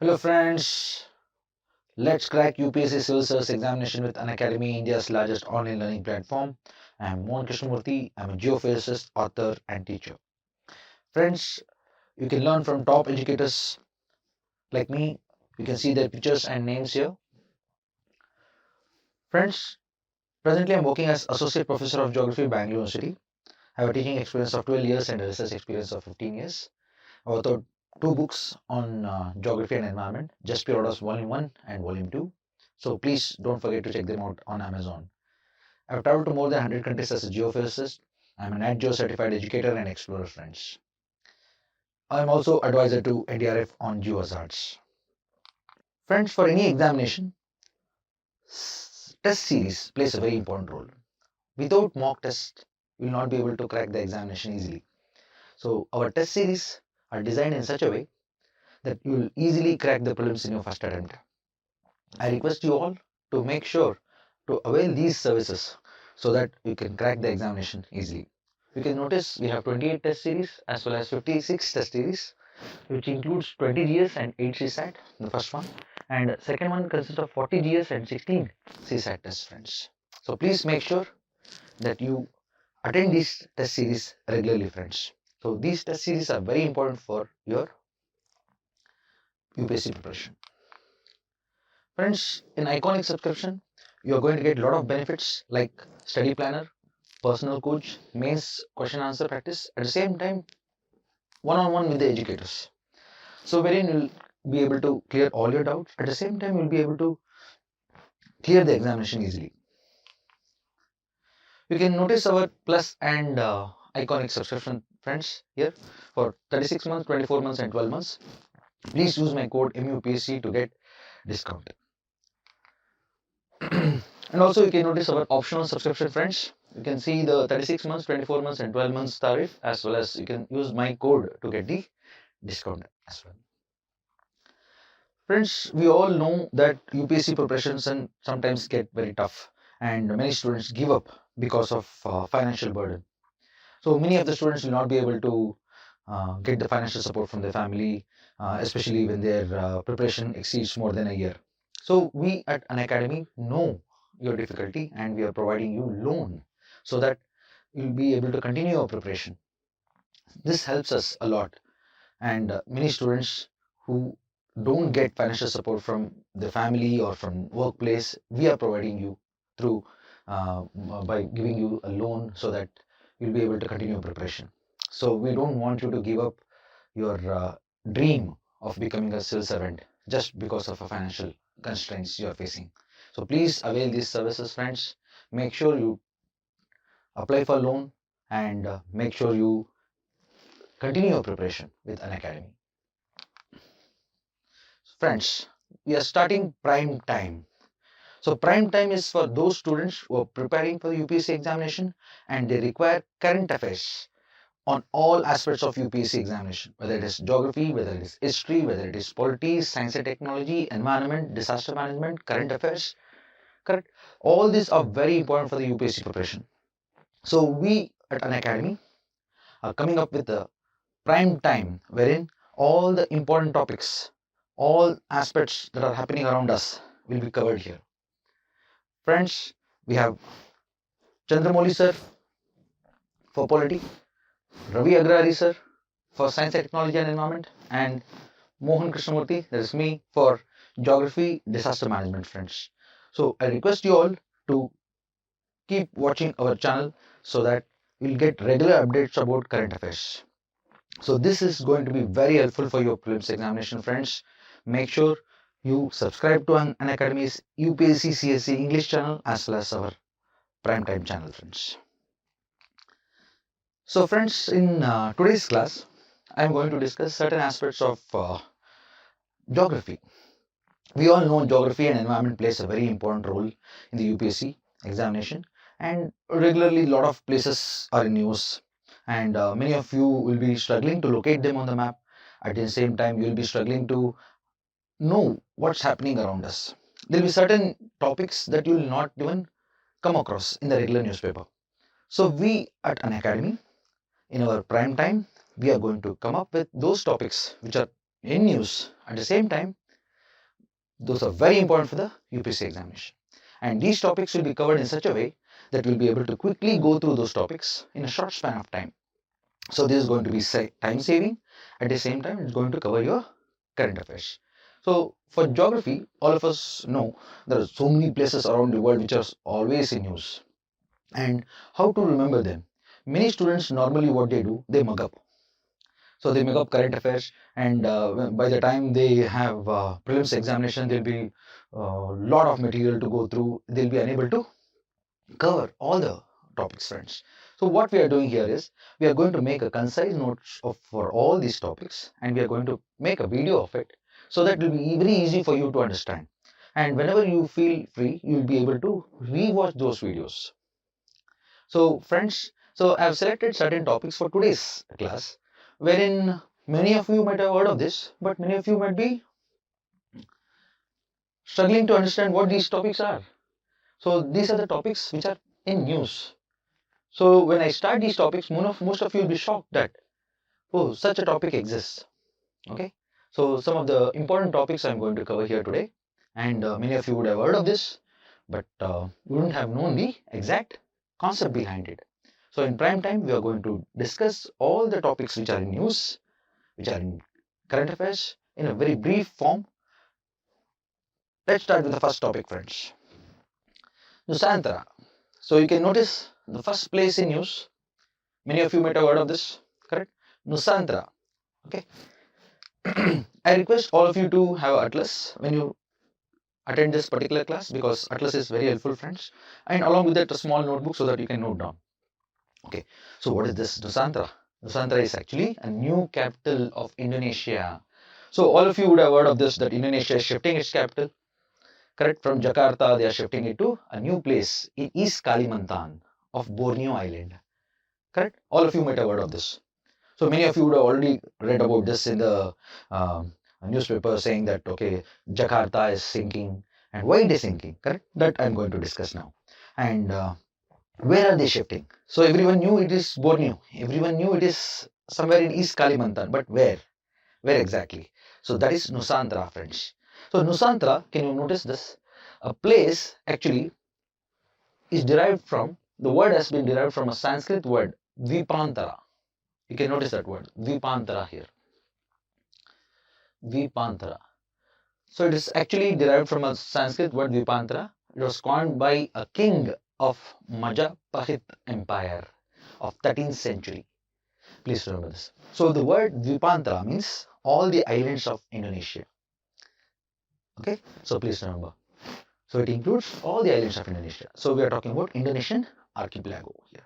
Hello friends, let's crack UPSC Civil Service examination with Unacademy, India's largest online learning platform. I am Mohan K. I'm a geophysicist, author and teacher. Friends, you can learn from top educators like me. You can see their pictures and names here. Friends, presently I'm working as Associate Professor of Geography, Bangalore University. I have a teaching experience of 12 years and a research experience of 15 years. I authored two books on geography and environment, Just Pure Orders Volume 1 and Volume 2. So please don't forget to check them out on Amazon. I've traveled to more than 100 countries as a geophysicist. I'm an NatGeo certified educator and explorer, friends. I'm also advisor to NDRF on geohazards. Friends, for any examination, test series plays a very important role. Without mock test, you will not be able to crack the examination easily. So our test series are designed in such a way that you will easily crack the prelims in your first attempt. I request you all to make sure to avail these services so that you can crack the examination easily. You can notice we have 28 test series as well as 56 test series, which includes 20 GS and 8 CSAT, the first one, and second one consists of 40 GS and 16 CSAT tests, friends. So please make sure that you attend these test series regularly, friends. So these test series are very important for your UPSC preparation. Friends, in Iconic subscription, you are going to get a lot of benefits like study planner, personal coach, mains question answer practice, at the same time one-on-one with the educators. So wherein you'll be able to clear all your doubts, at the same time you'll be able to clear the examination easily. You can notice our plus and Iconic subscription, friends, here for 36 months, 24 months and 12 months. Please use my code MUPSC to get discount. And also you can notice our optional subscription, friends. You can see the 36 months, 24 months and 12 months tariff, as well as you can use my code to get the discount as well. Friends, we all know that UPSC preparations and sometimes get very tough and many students give up because of financial burden. So many of the students will not be able to get the financial support from their family, especially when their preparation exceeds more than a year. So we at Unacademy know your difficulty and we are providing you loan so that you'll be able to continue your preparation. This helps us a lot, and many students who don't get financial support from the family or from workplace, we are providing you through by giving you a loan so that you'll be able to continue preparation. So we don't want you to give up your dream of becoming a civil servant just because of a financial constraints you are facing. So please avail these services, friends. Make sure you apply for loan and make sure you continue your preparation with Unacademy. Friends, we are starting prime time. So prime time is for those students who are preparing for the UPSC examination and they require current affairs on all aspects of UPSC examination, whether it is geography, whether it is history, whether it is politics, science and technology, environment, disaster management, current affairs, correct? All these are very important for the UPSC preparation. So we at Unacademy are coming up with a prime time wherein all the important topics, all aspects that are happening around us will be covered here. Friends, we have Chandramouli sir for polity, Ravi Agrari sir for science and technology and environment, and Mohan Krishnamurthy, that is me, for geography, disaster management, friends. So I request you all to keep watching our channel so that you'll get regular updates about current affairs. So this is going to be very helpful for your prelims examination, friends. Make sure you subscribe to Unacademy's UPSC CSE English channel as well as our primetime channel, friends. So friends, in today's class, I am going to discuss certain aspects of geography. We all know geography and environment plays a very important role in the UPSC examination, and regularly a lot of places are in news, and many of you will be struggling to locate them on the map. At the same time, you will be struggling to know what's happening around us. There will be certain topics that you will not even come across in the regular newspaper. So we at Unacademy, in our prime time, we are going to come up with those topics which are in news. At the same time, Those are very important for the UPSC examination. And these topics will be covered in such a way that we'll be able to quickly go through those topics in a short span of time. So this is going to be time saving. At the same time, it's going to cover your current affairs. So for geography, all of us know there are so many places around the world which are always in news. And how to remember them? Many students normally what they do, they mug up. So they make up current affairs, and by the time they have prelims examination, there'll be a lot of material to go through. They'll be unable to cover all the topics, friends. So what we are doing here is we are going to make a concise notes of for all these topics, and we are going to make a video of it so that it will be very easy for you to understand. And whenever you feel free, you will be able to rewatch those videos. So friends, so I have selected certain topics for today's class, wherein many of you might have heard of this, but many of you might be struggling to understand what these topics are. So these are the topics which are in news. So when I start these topics, most of you will be shocked that, oh, such a topic exists. Okay. So some of the important topics I'm going to cover here today, and many of you would have heard of this, but wouldn't have known the exact concept behind it. So in prime time, we are going to discuss all the topics which are in news, which are in current affairs, in a very brief form. Let's start with the first topic, friends. Nusantara. So you can notice the first place in news. Many of you might have heard of this, correct? Nusantara. Okay. I request all of you to have Atlas when you attend this particular class, because Atlas is very helpful, friends, and along with that a small notebook so that you can note down. Okay, so what is this Nusantara? Nusantara is actually a new capital of Indonesia. So all of you would have heard of this, that Indonesia is shifting its capital, correct? From Jakarta, they are shifting it to a new place in East Kalimantan of Borneo Island, correct? All of you might have heard of this. So many of you would have already read about this in the newspaper, saying that, okay, Jakarta is sinking, and why it is sinking, correct? That I'm going to discuss now. And where are they shifting? So everyone knew it is Borneo. Everyone knew it is somewhere in East Kalimantan, but where? Where exactly? So that is Nusantara, friends. So Nusantara, can you notice this? A place actually is derived from, the word has been derived from a Sanskrit word, Dvipantara. You can notice that word, Dvipantara here. Dvipantara. So it is actually derived from a Sanskrit word, Dvipantara. It was coined by a king of Majapahit Empire of 13th century. Please remember this. So the word Dvipantara means all the islands of Indonesia. Okay, so please remember. So it includes all the islands of Indonesia. So we are talking about Indonesian archipelago here.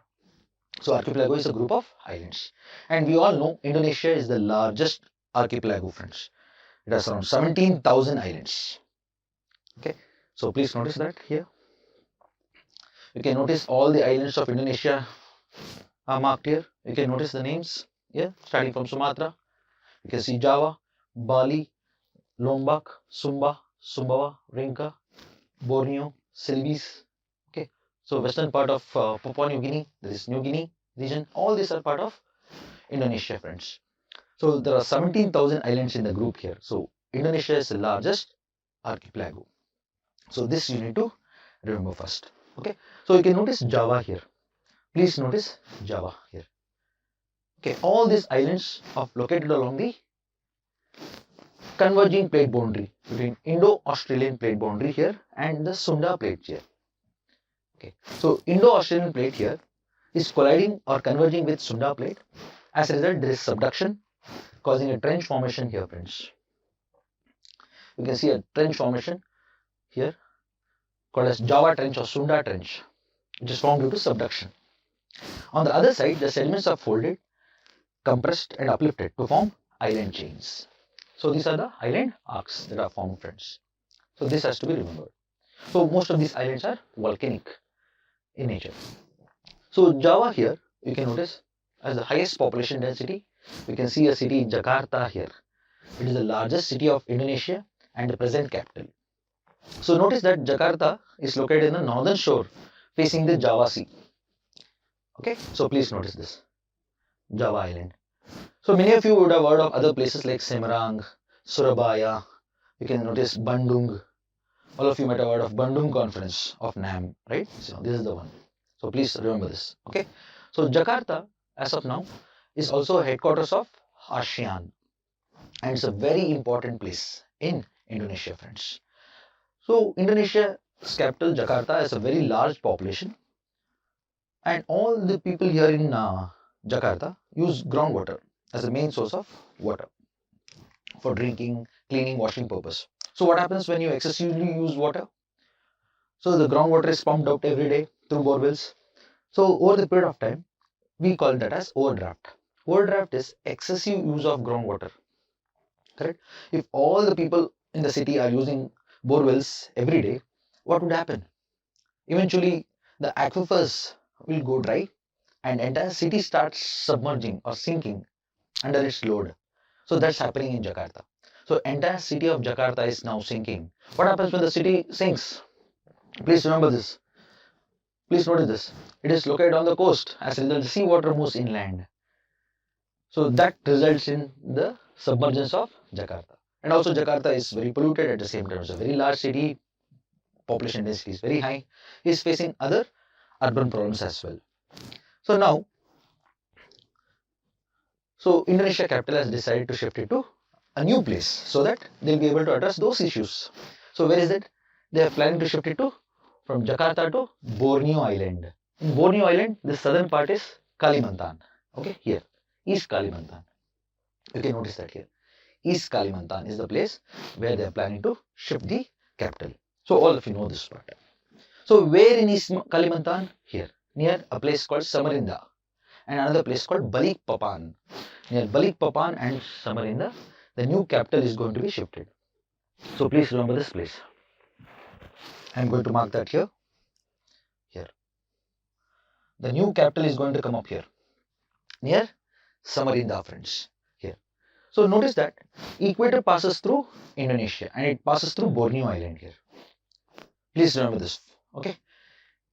So archipelago is a group of islands. And we all know Indonesia is the largest archipelago, friends. It has around 17,000 islands. Okay, so please notice that here. You can notice all the islands of Indonesia are marked here. You can notice the names here, starting from Sumatra. You can see Java, Bali, Lombok, Sumba, Sumbawa, Rinca, Borneo, Celebes. Okay, so western part of Papua New Guinea, there is New Guinea region. All these are part of Indonesia, friends. So there are 17,000 islands in the group here. So Indonesia is the largest archipelago. So this you need to remember first. Okay, so you can notice Java here. Please notice Java here. Okay, all these islands are located along the converging plate boundary between Indo-Australian plate boundary here and the Sunda plate here. Okay, so Indo-Australian plate here is colliding or converging with Sunda plate. As a result, there is subduction causing a trench formation here, friends. You can see a trench formation here called as Java Trench or Sunda Trench, which is formed due to subduction. On the other side, the sediments are folded, compressed and uplifted to form island chains. So these are the island arcs that are formed, friends. So this has to be remembered. So most of these islands are volcanic in nature. So Java here, you can notice, has the highest population density. We can see a city, Jakarta here. It is the largest city of Indonesia and the present capital. So notice that Jakarta is located in the northern shore facing the Java Sea. Okay, so please notice this, Java Island. So many of you would have heard of other places like Semarang, Surabaya, You can notice Bandung. All of you might have heard of Bandung Conference of NAM, right? So this is the one. So please remember this. Okay. So Jakarta, as of now, is also headquarters of ASEAN, and it's a very important place in Indonesia, friends. So Indonesia's capital Jakarta has a very large population, and all the people here in Jakarta use groundwater as the main source of water for drinking, cleaning, washing purpose. So what happens when you excessively use water? So the groundwater is pumped out every day through borewells. So over the period of time, we call that as overdraft. Overdraft is excessive use of groundwater. Correct? If all the people in the city are using borewells every day, what would happen? Eventually, the aquifers will go dry and entire city starts submerging or sinking under its load. So that's happening in Jakarta. So entire city of Jakarta is now sinking. What happens when the city sinks? Please remember this. Please notice this. It is located on the coast. As a result, the seawater moves inland. So that results in the submergence of Jakarta. And also Jakarta is very polluted at the same time. It's a very large city. Population density is very high. It is facing other urban problems as well. So now, Indonesia capital has decided to shift it to a new place so that they'll be able to address those issues. So where is it? They are planning to shift it to from Jakarta to Borneo Island. In Borneo Island, the southern part is Kalimantan. Okay, here, East Kalimantan. You can notice that here. East Kalimantan is the place where they are planning to shift the capital. So all of you know this part. So where in East Kalimantan? Here, near a place called Samarinda and another place called Balikpapan. Near Balikpapan and Samarinda, the new capital is going to be shifted. So please remember this place. I am going to mark that here. Here. The new capital is going to come up here. Near Samarinda, friends. Here. So notice that equator passes through Indonesia and it passes through Borneo Island here. Please remember this. Okay.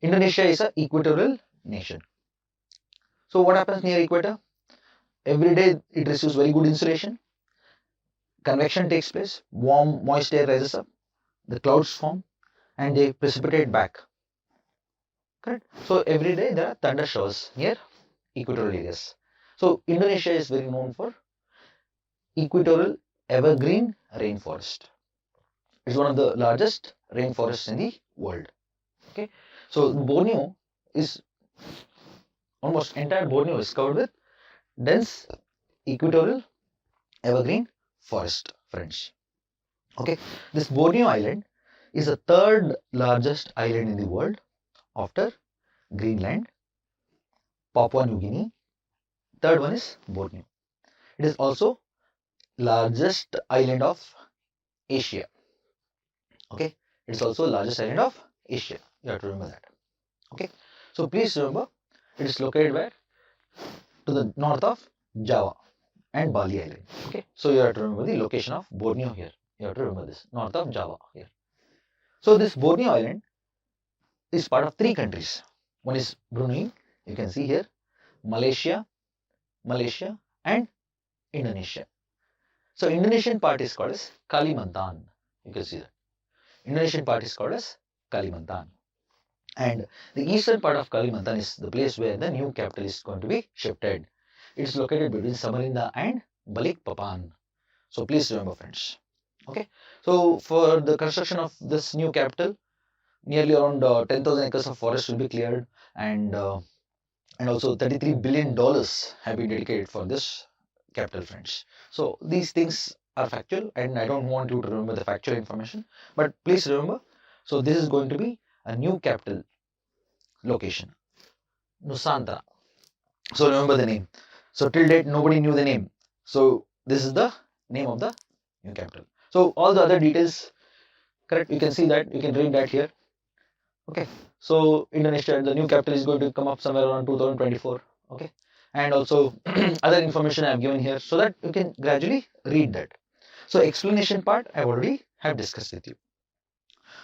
Indonesia is an equatorial nation. So what happens near equator? Every day it receives very good insulation. Convection takes place. Warm, moist air rises up. The clouds form and they precipitate back. Correct? So every day there are thunder showers near equatorial areas. So Indonesia is very known for equatorial evergreen rainforest. It's one of the largest rainforests in the world. Okay. So Borneo is almost entire Borneo is covered with dense equatorial evergreen forest, friends. Okay, this Borneo Island is the third largest island in the world after Greenland, Papua New Guinea. Third one is Borneo. It is also largest island of Asia. Okay, it is also largest island of Asia. You have to remember that. Okay, so please remember it is located where? To the north of Java and Bali Island. Okay, so you have to remember the location of Borneo here. You have to remember this, north of Java here. So this Borneo Island is part of three countries. One is Brunei, you can see here, Malaysia and Indonesia. So Indonesian part is called as Kalimantan. You can see that. Indonesian part is called as Kalimantan. And the eastern part of Kalimantan is the place where the new capital is going to be shifted. It is located between Samarinda and Balikpapan. So please remember, friends. Okay. So for the construction of this new capital, nearly around 10,000 acres of forest will be cleared, and also $33 billion have been dedicated for this capital, friends. So these things are factual, and I don't want you to remember the factual information, but please remember. So this is going to be a new capital location, Nusantara. So remember the name. So till date nobody knew the name. So this is the name of the new capital. So all the other details, correct? You can see that, you can read that here. Okay. So Indonesia, the new capital is going to come up somewhere around 2024. Okay. And also other information I have given here so that you can gradually read that. So explanation part I already have discussed with you.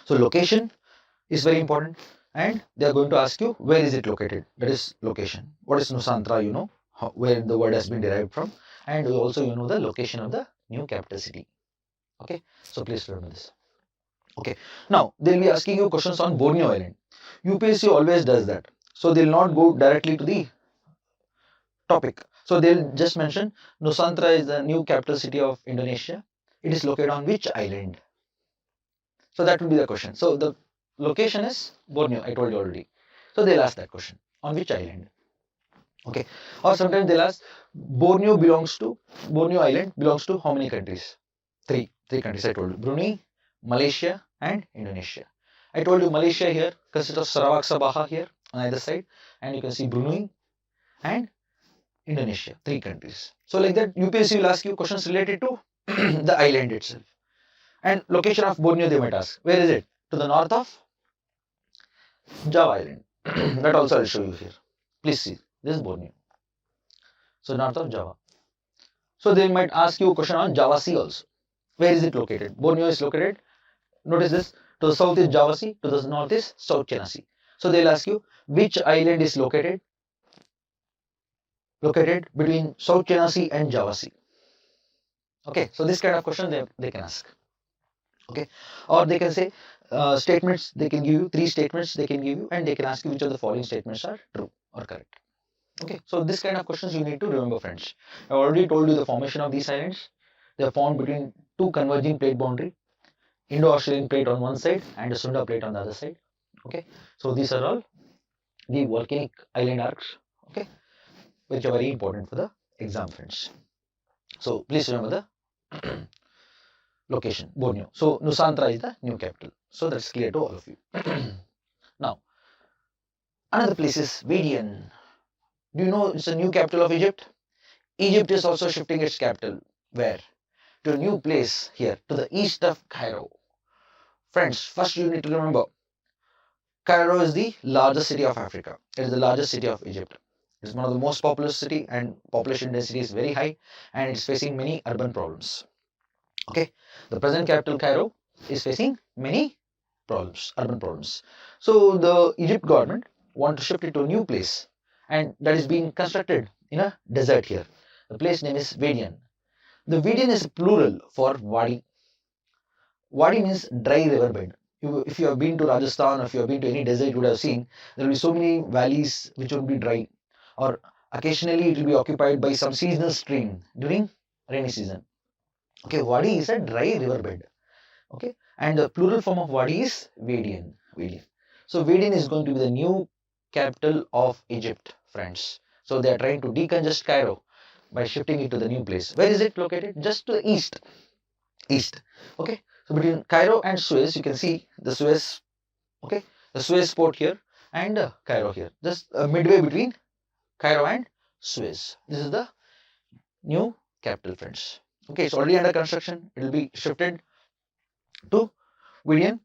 So location is very important, and they are going to ask you where is it located. That is location. What is Nusantara, you know, where the word has been derived from, and also you know the location of the new capital city. Okay, so please remember this. Okay, now they'll be asking you questions on Borneo Island. UPSC always does that. So they'll not go directly to the topic. So they'll just mention Nusantara is the new capital city of Indonesia. It is located on which island? So that will be the question. So the location is Borneo, I told you already. So they'll ask that question. On which island? Okay. Or sometimes they'll ask Borneo Island belongs to how many countries? Three countries I told you. Brunei, Malaysia and Indonesia. I told you Malaysia here consists of Sarawak Sabah here on either side, and you can see Brunei and Indonesia, three countries. So like that UPSC will ask you questions related to the island itself. And location of Borneo they might ask. Where is it? To the north of Java Island. That also I'll show you here. Please see. This is Borneo. So north of Java. So they might ask you a question on Java Sea also. Where is it located? Borneo is located. Notice this. To the south is Java Sea. To the north is South China Sea. So they'll ask you which island is located between South China Sea and Java Sea. Okay. So this kind of question they can ask. Okay, or they can say statements. They can give you 3 statements. They can give you, and they can ask you which of the following statements are true or correct. Okay, so this kind of questions you need to remember, friends. I already told you the formation of these islands. They are formed between two converging plate boundary, Indo-Australian plate on one side and the Sunda plate on the other side. Okay, so these are all the volcanic island arcs. Okay, which are very important for the exam, friends. So please remember the location, Borneo. So Nusantara is the new capital. So that's clear to all of you. Now, another place is Vidian. Do you know it's the new capital of Egypt? Egypt is also shifting its capital. Where? To a new place here, to the east of Cairo. Friends, first you need to remember, Cairo is the largest city of Africa. It is the largest city of Egypt. It is one of the most populous city and population density is very high and it is facing many urban problems. Okay, the present capital Cairo is facing many problems, urban problems. So the Egypt government want to shift it to a new place, and that is being constructed in a desert here. The place name is Vidian. The Vidian is plural for Wadi. Wadi means dry riverbed. If you have been to Rajasthan or if you have been to any desert, you would have seen there will be so many valleys which will be dry, or occasionally it will be occupied by some seasonal stream during rainy season. Okay, Wadi is a dry riverbed. Okay, and the plural form of Wadi is Vadian. So Vadian is going to be the new capital of Egypt, friends. So they are trying to decongest Cairo by shifting it to the new place. Where is it located? Just to the east. Okay, so between Cairo and Suez, you can see the Suez. Okay, the Suez port here and Cairo here. Just midway between Cairo and Suez. This is the new capital, friends. Okay, it's already under construction. It will be shifted to Vidian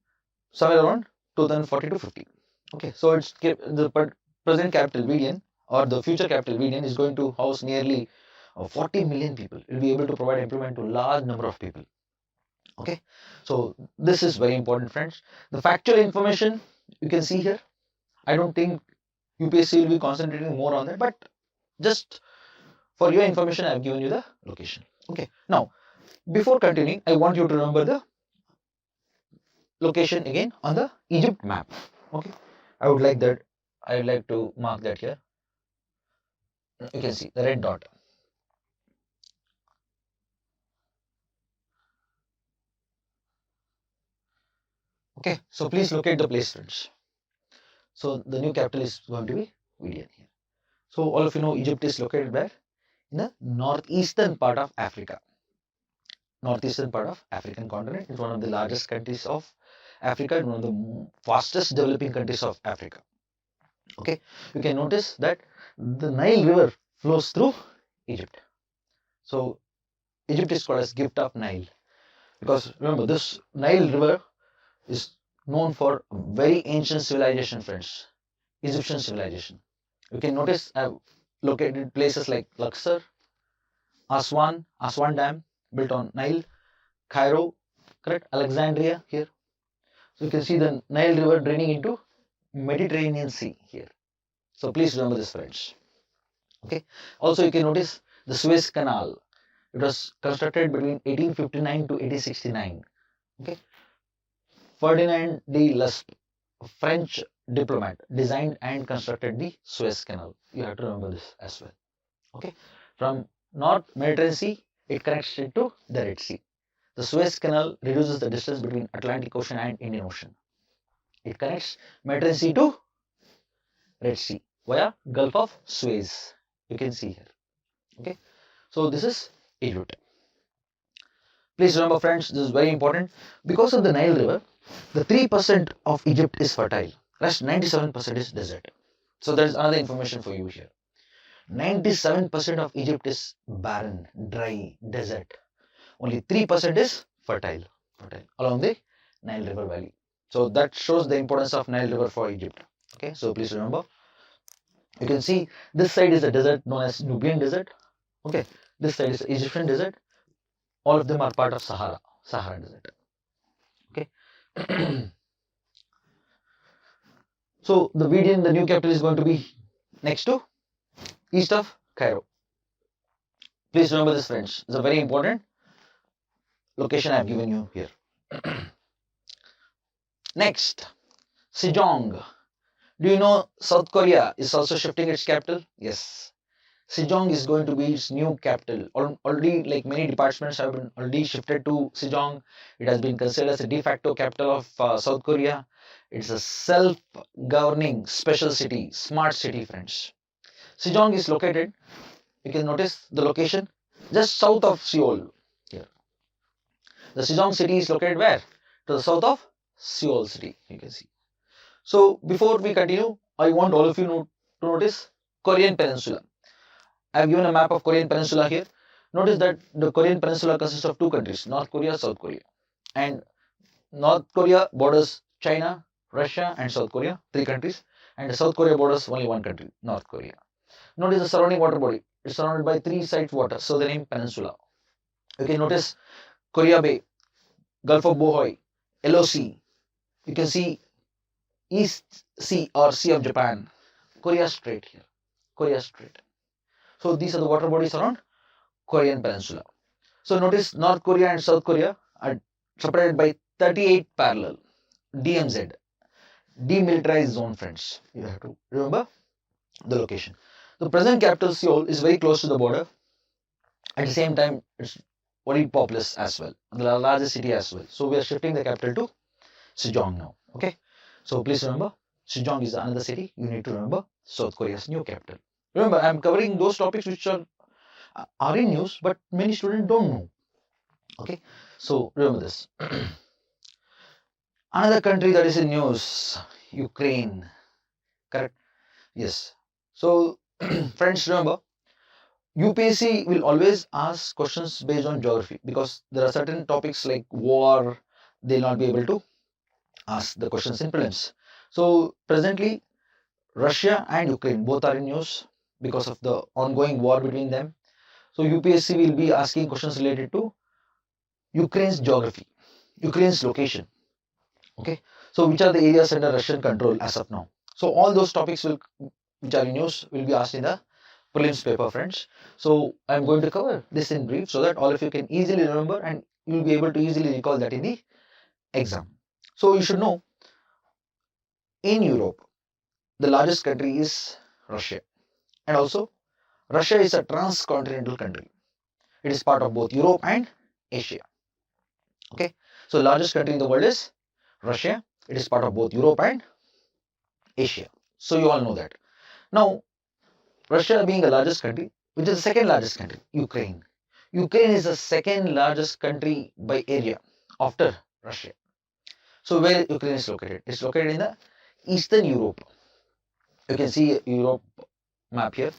somewhere around 2040 to 50. Okay, so it's the present capital Vidian or the future capital Vidian is going to house nearly 40 million people. It will be able to provide employment to a large number of people. Okay, so this is very important, friends. The factual information you can see here. I don't think UPSC will be concentrating more on that, but just for your information, I have given you the location. Okay, now before continuing, I want you to remember the location again on the Egypt map. Okay, I would like to mark that here. You can see the red dot. Okay, so please locate the place, friends. So the new capital is going to be Vidian here. So all of you know Egypt is located where? In the northeastern part of Africa. Northeastern part of African continent is one of the largest countries of Africa and one of the fastest developing countries of Africa. Okay, you can notice that the Nile River flows through Egypt. So Egypt is called as gift of Nile because remember this Nile River is known for very ancient civilization, friends. Egyptian civilization. You can notice I've located places like Luxor, Aswan Dam built on Nile, Cairo, correct, Alexandria here. So you can see the Nile River draining into Mediterranean Sea here. So please remember this, friends. Okay. Also you can notice the Suez Canal. It was constructed between 1859 to 1869. Okay. Ferdinand de Lesseps, a French diplomat, designed and constructed the Suez Canal. You have to remember this as well. Okay. From North Mediterranean Sea, it connects it to the Red Sea. The Suez Canal reduces the distance between Atlantic Ocean and Indian Ocean. It connects Mediterranean Sea to Red Sea via Gulf of Suez. You can see here. Okay. So this is Egypt. Please remember friends, this is very important. Because of the Nile River, the 3% of Egypt is fertile. Rest 97% is desert. So there is another information for you here. 97% of Egypt is barren, dry, desert. Only 3% is fertile along the Nile River Valley. So that shows the importance of Nile River for Egypt. Okay, so please remember. You can see this side is a desert known as Nubian Desert. Okay, this side is Egyptian Desert. All of them are part of Sahara Desert. Okay. So the Median, the new capital, is going to be next to east of Cairo. Please remember this, friends. It's a very important location I have given you here. Next, Sejong. Do you know South Korea is also shifting its capital? Yes. Sejong is going to be its new capital. Already, like many departments have been already shifted to Sejong. It has been considered as a de facto capital of South Korea. It's a self-governing special city, smart city, friends. Sejong is located, you can notice the location, just south of Seoul. Here. The Sejong city is located where? To the south of Seoul city, you can see. So before we continue, I want all of you to notice Korean Peninsula. I have given a map of Korean Peninsula here. Notice that the Korean Peninsula consists of two countries, North Korea, South Korea. And North Korea borders China, Russia and South Korea, three countries. And South Korea borders only one country, North Korea. Notice the surrounding water body. It's surrounded by three sides water, so the name Peninsula. You can notice Korea Bay, Gulf of Bohoi, LOC. You can see East Sea or Sea of Japan, Korea Strait here, Korea Strait. So these are the water bodies around Korean Peninsula. So notice North Korea and South Korea are separated by 38 parallel, DMZ, demilitarized zone, friends. You have to remember the location. The present capital Seoul is very close to the border. At the same time, it's very populous as well, the largest city as well. So we are shifting the capital to Sejong now. Okay. So please remember, Sejong is another city. You need to remember South Korea's new capital. Remember, I am covering those topics which are in news, but many students don't know. Okay. So remember this. Another country that is in news, Ukraine. Correct? Yes. So friends, remember, UPSC will always ask questions based on geography because there are certain topics like war, they'll not be able to ask the questions in prelims. So presently, Russia and Ukraine both are in news because of the ongoing war between them. So UPSC will be asking questions related to Ukraine's geography, Ukraine's location. Okay. So which are the areas under Russian control as of now? So all those topics which are in news will be asked in the prelims paper, friends. So I'm going to cover this in brief so that all of you can easily remember and you'll be able to easily recall that in the exam. So you should know, in Europe, the largest country is Russia. And also, Russia is a transcontinental country. It is part of both Europe and Asia. Okay. So the largest country in the world is Russia. It is part of both Europe and Asia. So you all know that. Now, Russia being the largest country, which is the second largest country, Ukraine. Ukraine is the second largest country by area after Russia. So where Ukraine is located? It's located in the Eastern Europe. You can see Europe map here,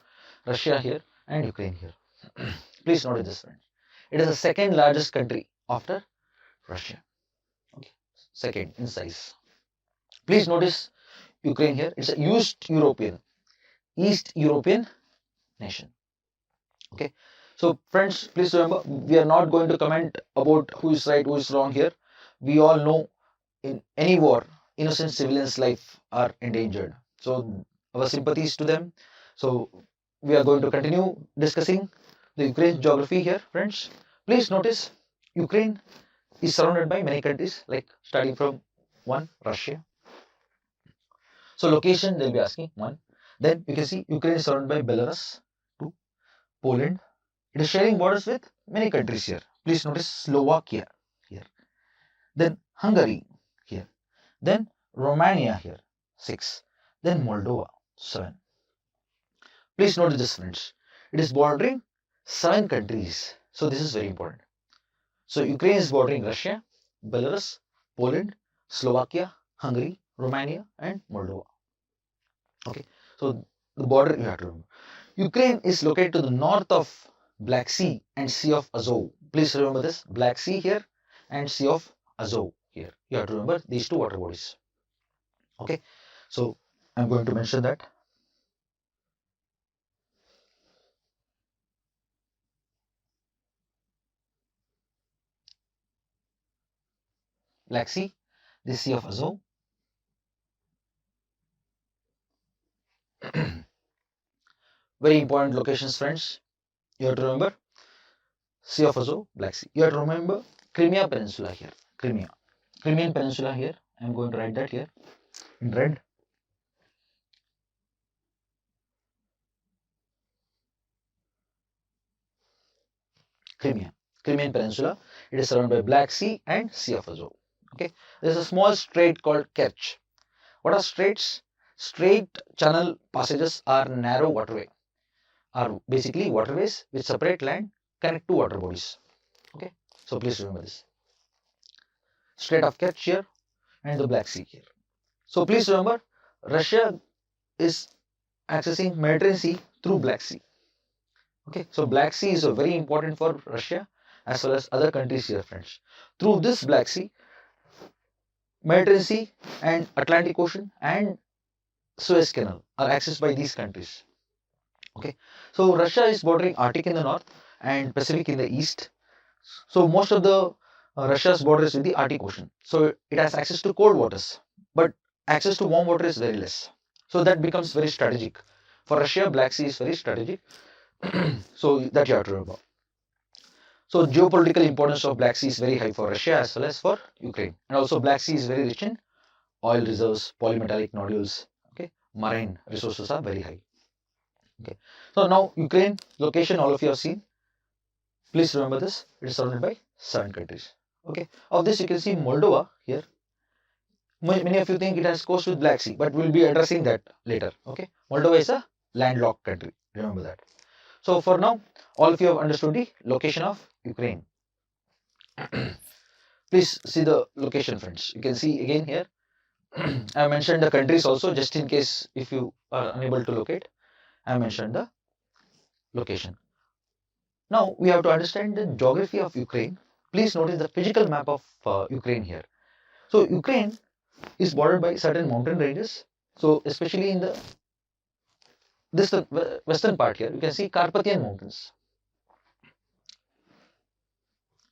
Russia here and Ukraine here. Please notice this, friends. It is the second largest country after Russia. Okay. Second in size. Please notice Ukraine here. It's a East European nation. Okay. So friends, please remember, we are not going to comment about who is right, who is wrong here. We all know in any war, innocent civilians' life are endangered. So our sympathies to them. So we are going to continue discussing the Ukraine's geography here, friends. Please notice Ukraine is surrounded by many countries, like starting from one, Russia. So location they'll be asking one. Then you can see Ukraine is surrounded by Belarus, two, Poland. It is sharing borders with many countries here. Please notice Slovakia here. Then Hungary here. Then Romania here, 6. Then Moldova, 7. Please note this, friends. It is bordering 7 countries. So this is very important. So Ukraine is bordering Russia, Belarus, Poland, Slovakia, Hungary, Romania, and Moldova. Okay. So the border you have to remember. Ukraine is located to the north of Black Sea and Sea of Azov. Please remember this. Black Sea here and Sea of Azov here. You have to remember these two water bodies. Okay. So I'm going to mention that. Black Sea, the Sea of Azov. Very important locations, friends. You have to remember Sea of Azov, Black Sea. You have to remember Crimea Peninsula here. Crimean Peninsula here. I'm going to write that here in red. Crimean Peninsula. It is surrounded by Black Sea and Sea of Azov. Okay. There's a small strait called Kerch. What are straits? Strait channel passages are narrow waterway. Are basically waterways which separate land, connect two water bodies. Okay. So please remember this. Strait of Kerch here and the Black Sea here. So please remember, Russia is accessing Mediterranean Sea through Black Sea. Okay, so Black Sea is very important for Russia as well as other countries here, friends. Through this Black Sea, Mediterranean Sea and Atlantic Ocean and Suez Canal are accessed by these countries. Okay, so Russia is bordering Arctic in the north and Pacific in the east. So most of the Russia's border is with the Arctic Ocean. So it has access to cold waters, but access to warm water is very less. So that becomes very strategic. For Russia, Black Sea is very strategic. So that you have to remember. So geopolitical importance of Black Sea is very high for Russia as well as for Ukraine. And also Black Sea is very rich in oil reserves, polymetallic nodules. Okay, marine resources are very high. Okay, so now Ukraine location all of you have seen. Please remember this. It is surrounded by 7 countries. Okay, of this you can see Moldova here. Many of you think it has coast with Black Sea, but we'll be addressing that later. Okay, Moldova is a landlocked country. Remember that. So for now, all of you have understood the location of Ukraine. Please see the location, friends. You can see again here. I mentioned the countries also, just in case if you are unable to locate. I mentioned the location. Now we have to understand the geography of Ukraine. Please notice the physical map of Ukraine here. So Ukraine is bordered by certain mountain ranges. So especially in the western part here, you can see Carpathian mountains.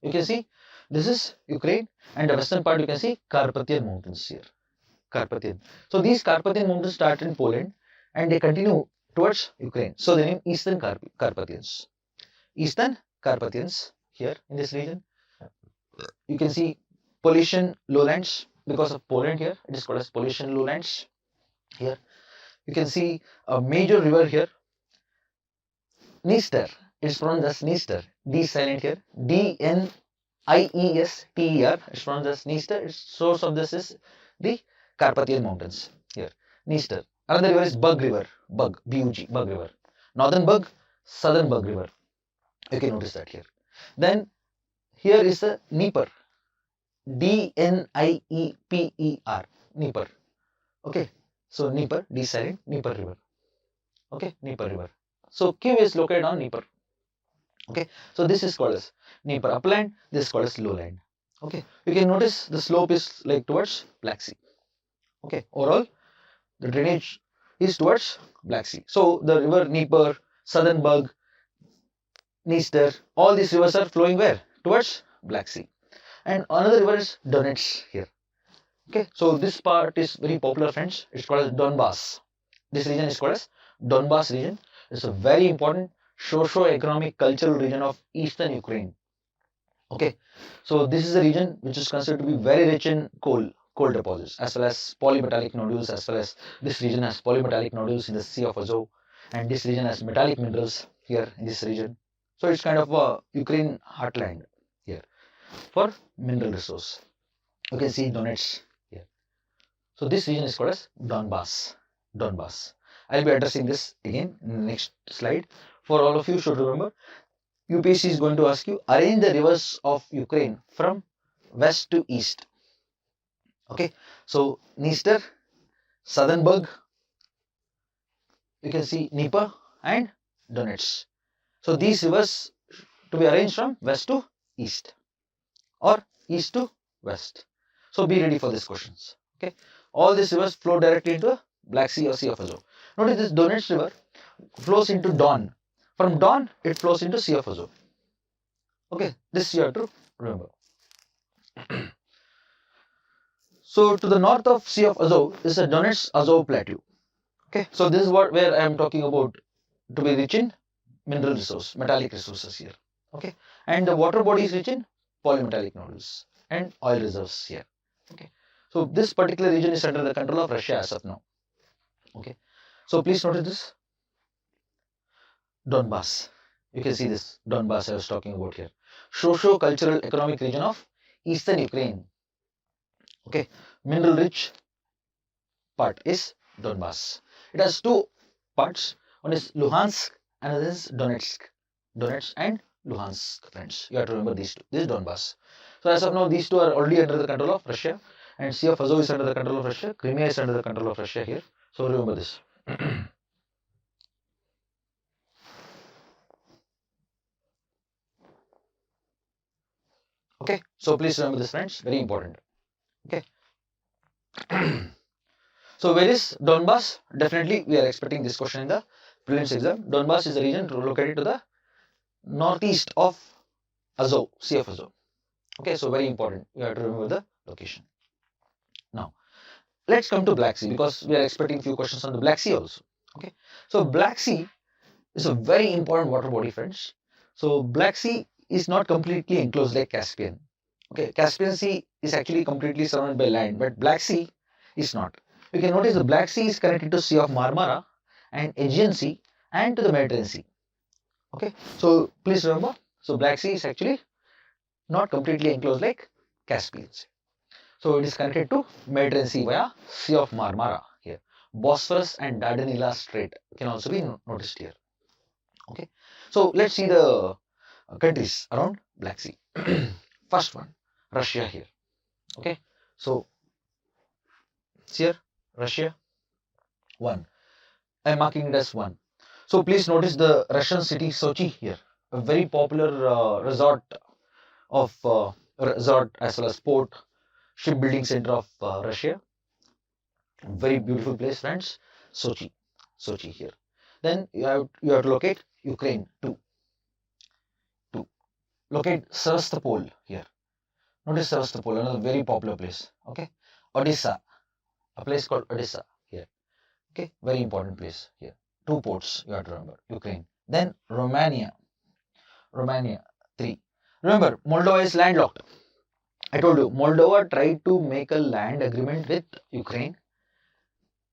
You can see this is Ukraine, and the western part you can see Carpathian mountains here. Carpathian. So these Carpathian mountains start in Poland and they continue towards Ukraine. So the name Eastern Carpathians. Eastern Carpathians here in this region. You can see Polynesian lowlands because of Poland here. It is called as Polynesian lowlands here. You can see a major river here, Dniester. It is pronounced as Dniester. D silent here. Dniester. It's pronounced as Dniester. Its source of this is the Carpathian Mountains here. Dniester. Another river is Bug River. Bug. B-U-G. Bug River. Northern Bug, Southern Bug River. You can notice that here. Then here is the Dnieper. D-N-I-E-P-E-R. Dnieper. Okay. So Dnieper, D silent, Dnieper River. Okay, Dnieper River. So Kyiv is located on Dnieper. Okay, so this is called as Dnieper upland, this is called as lowland. Okay, you can notice the slope is like towards Black Sea. Okay, overall the drainage is towards Black Sea. So the river Dnieper, Southern Bug, Dniester, all these rivers are flowing where? Towards Black Sea. And another river is Donets here. Okay, so this part is very popular, friends. It's called as Donbass. This region is called as Donbass region. It's a very important socio-economic cultural region of eastern Ukraine. Okay, so this is a region which is considered to be very rich in coal deposits, as well as polymetallic nodules, as well as this region has polymetallic nodules in the Sea of Azov, and this region has metallic minerals here in this region. So it's kind of a Ukraine heartland here for mineral resource. You can see Donetsk here. So this region is called as Donbass. Donbass. I'll be addressing this again in the next slide. For all of you should remember, UPSC is going to ask you arrange the rivers of Ukraine from west to east. Okay, so Dniester, Southernburg, you can see Dnieper and Donetsk. So these rivers to be arranged from west to east or east to west. So be ready for these questions. Okay, all these rivers flow directly into the Black Sea or Sea of Azov. Notice this Donetsk river flows into Don. From Don, it flows into Sea of Azov. Okay, this you have to remember. So to the north of Sea of Azov is the Donetsk-Azov plateau. Okay, so this is where I am talking about to be rich in mineral resource, metallic resources here. Okay, and the water body is rich in polymetallic nodules and oil reserves here. Okay, so this particular region is under the control of Russia as of now. Okay, so please notice this Donbass. You can see this Donbass I was talking about here. Socio-cultural economic region of eastern Ukraine. Okay, mineral rich part is Donbass. It has two parts. One is Luhansk, another is Donetsk. Donetsk and Luhansk, friends. You have to remember these two. This is Donbass. So as of now, these two are already under the control of Russia, and Sea of Azov is under the control of Russia. Crimea is under the control of Russia here. So remember this. Okay, so please remember this, friends. Very important. Okay. So where is Donbass? Definitely we are expecting this question in the prelims exam. Donbass is a region located to the northeast of Azov, Sea of Azov. Okay, so very important. You have to remember the location. Now, let's come to Black Sea because we are expecting few questions on the Black Sea also. Okay, so Black Sea is a very important water body, friends. So Black Sea is not completely enclosed like Caspian. Okay, Caspian Sea is actually completely surrounded by land, but Black Sea is not. You can notice the Black Sea is connected to Sea of Marmara and Aegean Sea and to the Mediterranean Sea. Okay, so please remember, so Black Sea is actually not completely enclosed like Caspian Sea. So it is connected to Mediterranean Sea via Sea of Marmara here. Bosphorus and Dardanelles Strait can also be noticed here. Okay, so let's see the countries around Black Sea. First one, Russia here. Okay, so here Russia 1. I am marking it as 1. So please notice the Russian city Sochi here, a very popular resort as well as port shipbuilding center of Russia. Very beautiful place, friends. Sochi here. Then you have to locate Ukraine 2. Locate Sevastopol here. Notice Sevastopol, another very popular place. Okay, Odessa, a place called Odessa here. Okay, very important place here. 2 ports you have to remember. Ukraine. Then Romania 3. Remember, Moldova is landlocked. I told you, Moldova tried to make a land agreement with Ukraine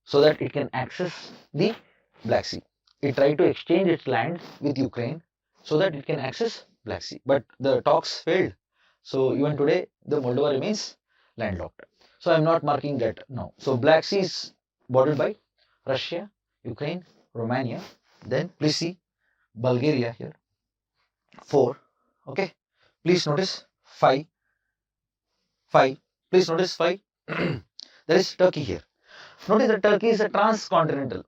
so that it can access the Black Sea. It tried to exchange its land with Ukraine so that it can access Black Sea. But the talks failed. So even today, the Moldova remains landlocked. So I'm not marking that now. So Black Sea is bordered by Russia, Ukraine, Romania. Then please see Bulgaria here. 4. Okay. Please notice 5. Please notice 5. There is Turkey here. Notice that Turkey is a transcontinental.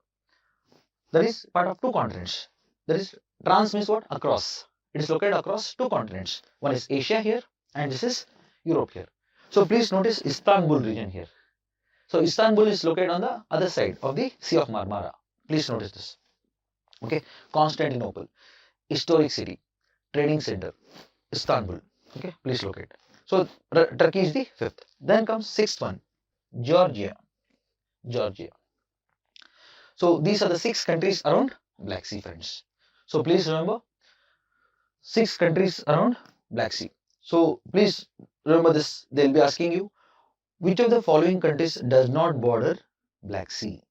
That is part of 2 continents. That is trans means what? Across. It is located across 2 continents. One is Asia here and this is Europe here. So please notice Istanbul region here. So Istanbul is located on the other side of the Sea of Marmara. Please notice this. Okay, Constantinople, historic city, trading center, Istanbul. Okay, please locate. So Turkey is the 5th. Then comes 6th one, Georgia. So these are the 6 countries around Black Sea, friends. So please remember 6 countries around Black Sea. So please remember this. They'll be asking you which of the following countries does not border Black Sea.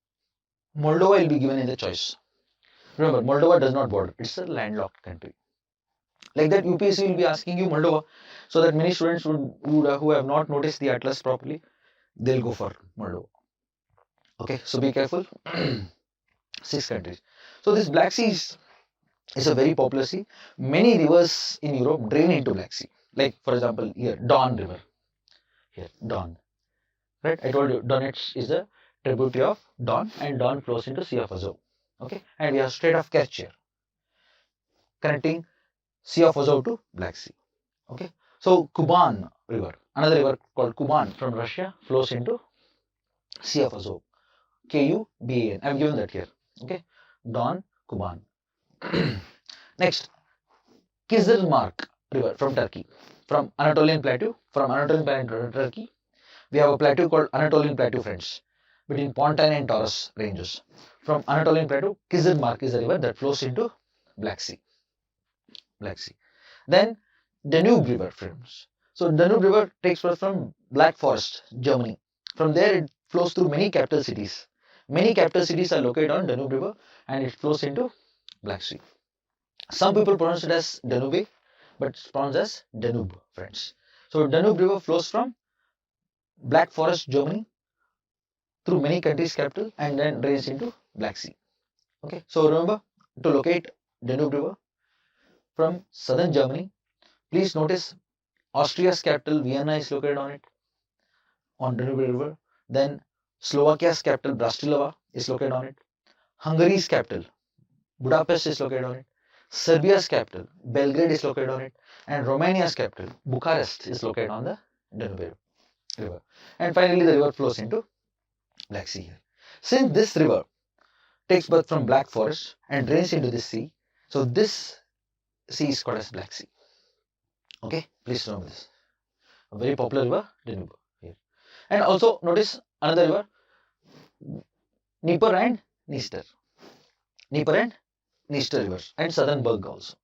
Moldova will be given in the choice. Remember, Moldova does not border. It's a landlocked country. Like that, UPSC will be asking you Moldova, so that many students who have not noticed the atlas properly, they'll go for Moldova. Okay, so be careful. 6 countries. So this Black Sea is a very popular sea. Many rivers in Europe drain into Black Sea. Like for example, here Don River. Here Don. Right? I told you Donetsk is a tributary of Don, and Don flows into Sea of Azov. Okay, and we have Strait of Kerch here, connecting Sea of Azov to Black Sea. Okay, so Kuban River, another river called Kuban from Russia, flows into Sea of Azov. Kuban. I have given that here. Okay, Don, Kuban. Next, Kizilmark River from Turkey, from Anatolian Plateau. From Anatolian Plateau, Turkey, we have a plateau called Anatolian Plateau, friends, between Pontine and Taurus ranges. From Anatolian Plateau, Kizilmark is a river that flows into Black Sea. Black Sea. Then Danube River, friends. So Danube River takes birth from Black Forest, Germany. From there, it flows through many capital cities. Many capital cities are located on Danube River, and it flows into Black Sea. Some people pronounce it as Danube, but it's pronounced as Danube, friends. So Danube River flows from Black Forest, Germany, through many countries' capital, and then drains into Black Sea. Okay, so remember to locate Danube River from southern Germany. Please notice Austria's capital Vienna is located on Danube River. Then Slovakia's capital Bratislava is located on it. Hungary's capital Budapest is located on it. Serbia's capital Belgrade is located on it, and Romania's capital Bucharest is located on the Danube River. And finally, the river flows into Black Sea here. Since this river takes birth from Black Forest and drains into this sea, so this sea is called as Black Sea. Okay, please remember this. A very popular river, Danube here. And also notice another river, Dnieper and Dniester. Dnieper and Dniester rivers, and Southern Berg also.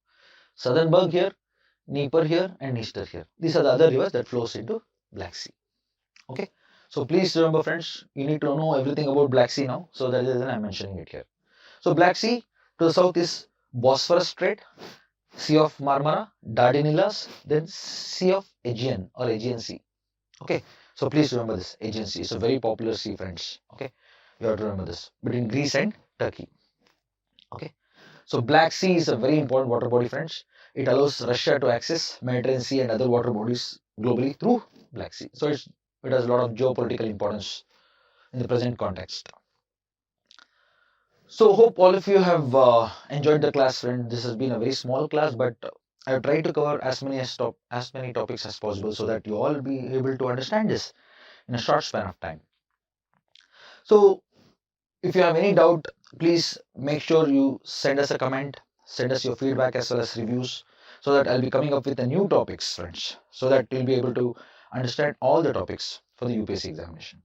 Southern Berg here, Dnieper here, and Dniester here. These are the other rivers that flows into Black Sea. Okay, so please remember, friends, you need to know everything about Black Sea now. So that is the reason I am mentioning it here. So Black Sea to the south is Bosphorus Strait, Sea of Marmara, Dardanelles, then Sea of Aegean or Aegean Sea. Okay, so please remember this. Aegean Sea is a very popular sea, friends. Okay, you have to remember this, between Greece and Turkey. Okay, so Black Sea is a very important water body, friends. It allows Russia to access Mediterranean Sea and other water bodies globally through Black Sea. So it has a lot of geopolitical importance in the present context. So hope all of you have enjoyed the class, friend. This has been a very small class, but I have tried to cover as many topics as possible, so that you all be able to understand this in a short span of time. So if you have any doubt, please make sure you send us a comment, send us your feedback as well as reviews, so that I'll be coming up with the new topics, friends, so that you'll be able to understand all the topics for the UPSC examination.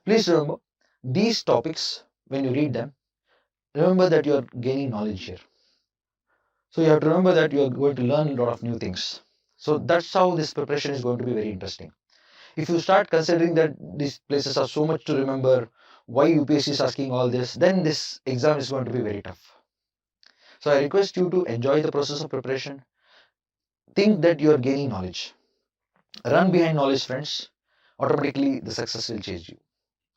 Please remember, these topics, when you read them, remember that you are gaining knowledge here. So you have to remember that you are going to learn a lot of new things. So that's how this preparation is going to be very interesting. If you start considering that these places are so much to remember, why UPSC is asking all this, then this exam is going to be very tough. So I request you to enjoy the process of preparation. Think that you are gaining knowledge. Run behind knowledge, friends. Automatically the success will chase you.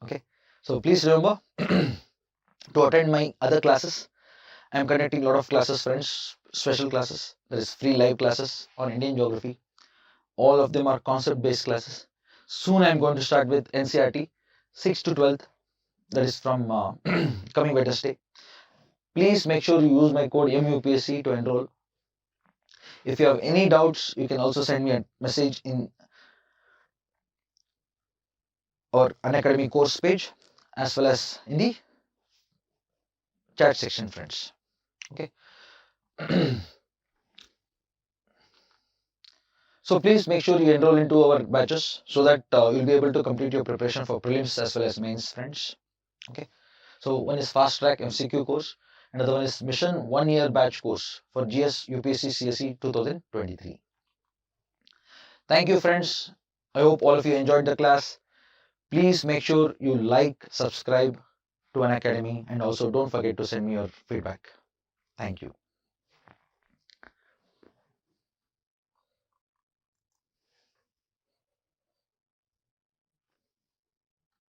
Okay. So please remember to attend my other classes. I am conducting a lot of classes, friends, special classes. There is free live classes on Indian geography. All of them are concept based classes. Soon I am going to start with NCERT 6th to 12th. That is from coming Wednesday. Please make sure you use my code MUPSC to enroll. If you have any doubts, you can also send me a message in our Unacademy course page as well as in the chat section, friends. Okay. So please make sure you enroll into our batches, so that you'll be able to complete your preparation for prelims as well as mains, friends. Okay. So one is fast track MCQ course, Another one is Mission 1 Year Batch Course for GS UPSC CSE 2023. Thank you, friends. I hope all of you enjoyed the class. Please make sure you like, subscribe to Unacademy, and also don't forget to send me your feedback. Thank you.